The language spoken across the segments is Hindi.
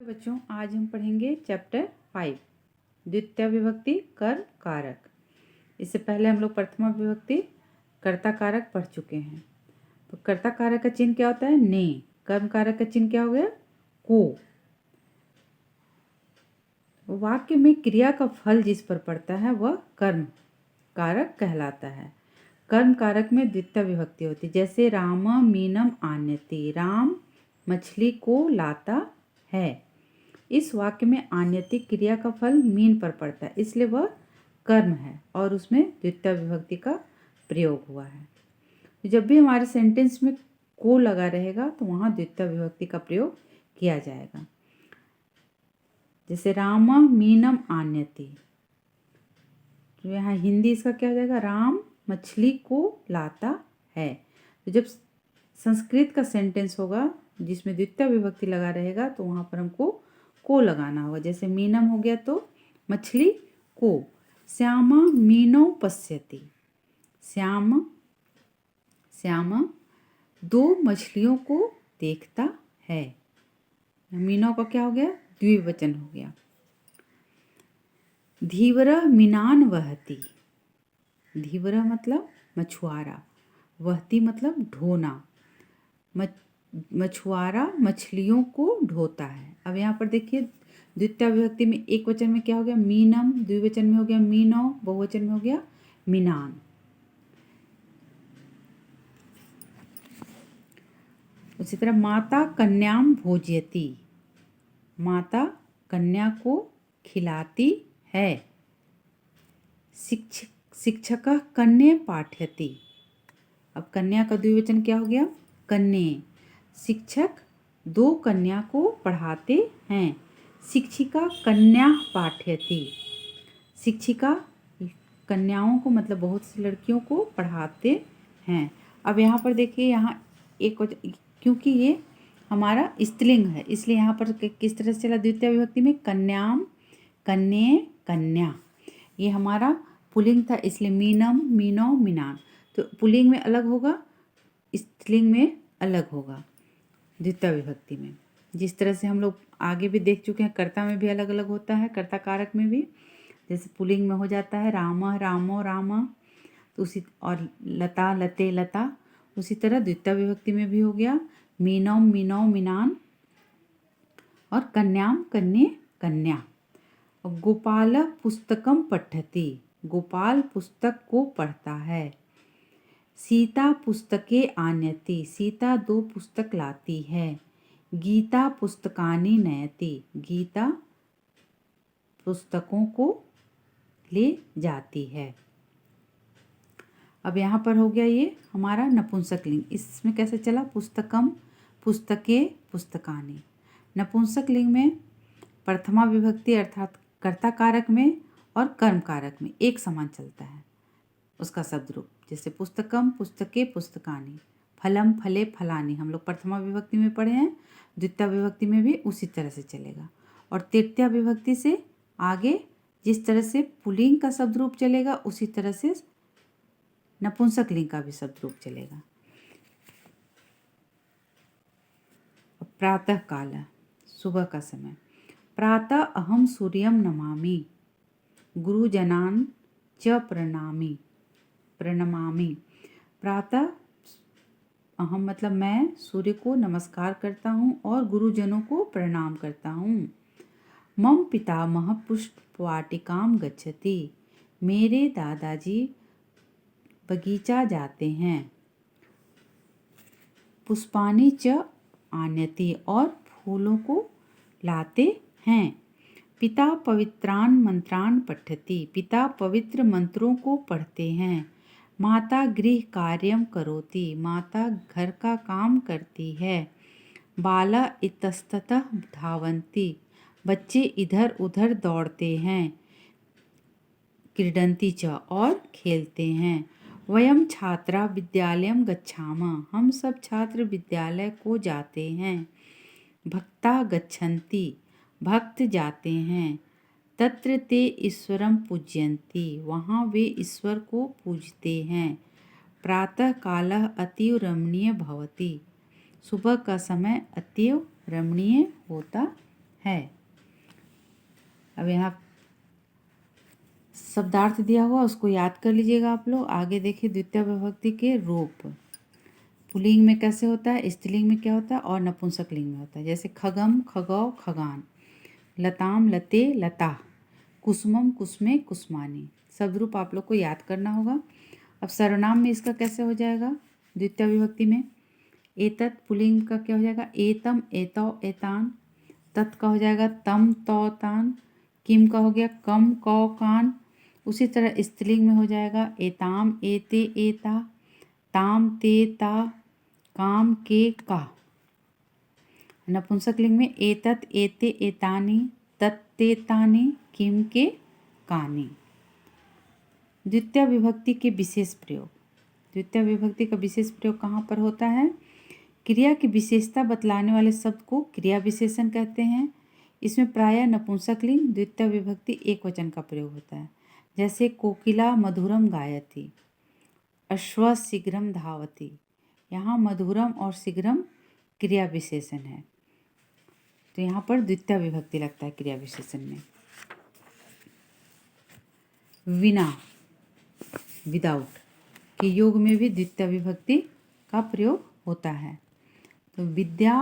बच्चों, आज हम पढ़ेंगे चैप्टर 5 द्वितीय विभक्ति कर्म कारक। इससे पहले हम लोग प्रथमा विभक्ति कर्ता कारक पढ़ चुके हैं। तो कर्ता कारक का चिन्ह क्या होता है? ने। कर्म कारक का चिन्ह क्या हो गया? को। वाक्य में क्रिया का फल जिस पर पड़ता है वह कर्म कारक कहलाता है। कर्म कारक में द्वितीय विभक्ति होती है। जैसे राम मीनम आन्यति, राम मछली को लाता है। इस वाक्य में आन्यति क्रिया का फल मीन पर पड़ता है, इसलिए वह कर्म है और उसमें द्वितीय विभक्ति का प्रयोग हुआ है। जब भी हमारे सेंटेंस में को लगा रहेगा तो वहाँ द्वितीय विभक्ति का प्रयोग किया जाएगा। जैसे राम मीनम आन्यति, तो यहाँ हिंदी इसका क्या हो जाएगा? राम मछली को लाता है। तो जब संस्कृत का सेंटेंस होगा जिसमें द्वितीय विभक्ति लगा रहेगा तो वहाँ पर हमको को लगाना होगा। जैसे मीनम हो गया तो मछली को। श्यामा मीनो पश्यति, श्याम दो मछलियों को देखता है। मीनो का क्या हो गया? द्विवचन हो गया। धीवरा मीनान वहति, धीवरा मतलब मछुआरा, वहति मतलब ढोना। मछुआरा मछलियों को ढोता है। अब यहाँ पर देखिए द्वितीय विभक्ति में एक वचन में क्या हो गया? मीनम, द्विवचन में हो गया मीनो, बहुवचन में हो गया मीनान। उसी तरह माता कन्याम भोजयति, माता कन्या को खिलाती है। शिक्षक कन्या पाठयति, अब कन्या का द्विवचन क्या हो गया? कन्ये। शिक्षक दो कन्या को पढ़ाते हैं। शिक्षिका कन्या पाठयति, शिक्षिका कन्याओं को मतलब बहुत सी लड़कियों को पढ़ाते हैं। अब यहाँ पर देखिए, यहाँ एक क्योंकि ये हमारा स्त्रीलिंग है इसलिए यहाँ पर किस तरह से चला? द्वितीय विभक्ति में कन्याम, कन्ये, कन्या। ये हमारा पुल्लिंग था इसलिए मीनम, मीनो, मीनान। तो पुल्लिंग में अलग होगा, स्त्रीलिंग में अलग होगा। द्वितीय विभक्ति में जिस तरह से हम लोग आगे भी देख चुके हैं, कर्ता में भी अलग अलग होता है, कर्ता कारक में भी। जैसे पुल्लिंग में हो जाता है राम, रामो, रामा, तो उसी, और लता, लते, लता। उसी तरह द्वितीय विभक्ति में भी हो गया मीनम, मीनो, मीनान, और कन्याम, कन्ये, कन्या। गोपाल पुस्तकम पठति, गोपाल पुस्तक को पढ़ता है। सीता पुस्तके आन्यति, सीता दो पुस्तक लाती है। गीता पुस्तकानि नयति, गीता पुस्तकों को ले जाती है। अब यहाँ पर हो गया ये हमारा नपुंसक लिंग। इसमें कैसे चला? पुस्तकम, पुस्तके, पुस्तकानि। नपुंसक लिंग में प्रथमा विभक्ति अर्थात कर्ता कारक में और कर्म कारक में एक समान चलता है उसका शब्द रूप। जैसे पुस्तकम, पुस्तके, पुस्तकानि। फलम, फले, फलानि हम लोग प्रथमा विभक्ति में पढ़े हैं, द्वितीय विभक्ति में भी उसी तरह से चलेगा। और तृतीय विभक्ति से आगे जिस तरह से पुल्लिंग का शब्द रूप चलेगा उसी तरह से नपुंसक लिंग का भी शब्द रूप चलेगा। प्रातः काल, सुबह का समय। प्रातः अहम सूर्यम नमामि, गुरुजनान च प्रणमामि। प्रातः अहम मतलब मैं सूर्य को नमस्कार करता हूँ और गुरुजनों को प्रणाम करता हूँ। मम पितामह पुष्पवाटिकाम गच्छति, मेरे दादाजी बगीचा जाते हैं। पुष्पानि च आन्यति, और फूलों को लाते हैं। पिता पवित्रान मंत्रान पठति, पिता पवित्र मंत्रों को पढ़ते हैं। माता गृह कार्यम करोति, माता घर का काम करती है। बाला इतस्ततः धावन्ति, बच्चे इधर उधर दौड़ते हैं। क्रीडन्ति च, और खेलते हैं। वयम छात्रा विद्यालयम गच्छामः, हम सब छात्र विद्यालय को जाते हैं। भक्ता गच्छन्ति, भक्त जाते हैं। तत्र ते ईश्वरम पूजयन्ति, वहाँ वे ईश्वर को पूजते हैं। प्रातः कालः अतीव रमणीय भवति, सुबह का समय अतीव रमणीय होता है। अब यहाँ शब्दार्थ दिया हुआ उसको याद कर लीजिएगा आप लोग। आगे देखिए द्वितीय विभक्ति के रूप। पुल्लिंग में कैसे होता है, स्त्रीलिंग में क्या होता है और नपुंसकलिंग में होता है। जैसे खगम, खगौ, खगान, लताम, लते, लता, कुसुमम, कुसुमे, कुसुमानी। शब्द रूप आप लोग को याद करना होगा। अब सर्वनाम में इसका कैसे हो जाएगा द्वितीय विभक्ति में। एतत् पुल्लिंग का क्या हो जाएगा, एतम, एतौ, एतान। तत् का हो जाएगा तम, तौ, तान। किम का हो गया कम, कौ, कान। उसी तरह स्त्रीलिंग में हो जाएगा एताम, एते, एता, ताम, ते, ता, काम, के, का। नपुंसकलिंग में एतत्, एते, एतानि, तत्, ते, तानि, किम, के, कानि। द्वितीय विभक्ति के विशेष प्रयोग। द्वितीय विभक्ति का विशेष प्रयोग कहाँ पर होता है। क्रिया की विशेषता बतलाने वाले शब्द को क्रिया विशेषण कहते हैं। इसमें प्रायः नपुंसकलिंग द्वितीय विभक्ति एक वचन का प्रयोग होता है। जैसे कोकिला मधुरम गायति, अश्व शीघ्रम धावति। यहाँ मधुरम और शीघ्रम क्रिया विशेषण है, तो यहाँ पर द्वितीय विभक्ति लगता है क्रिया विशेषण में। विना, विदाउट के योग में भी द्वितीय विभक्ति का प्रयोग होता है। तो विद्या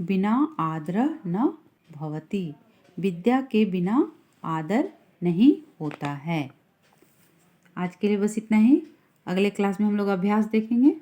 बिना आदर न भवति। विद्या के बिना आदर नहीं होता है। आज के लिए बस इतना ही। अगले क्लास में हम लोग अभ्यास देखेंगे।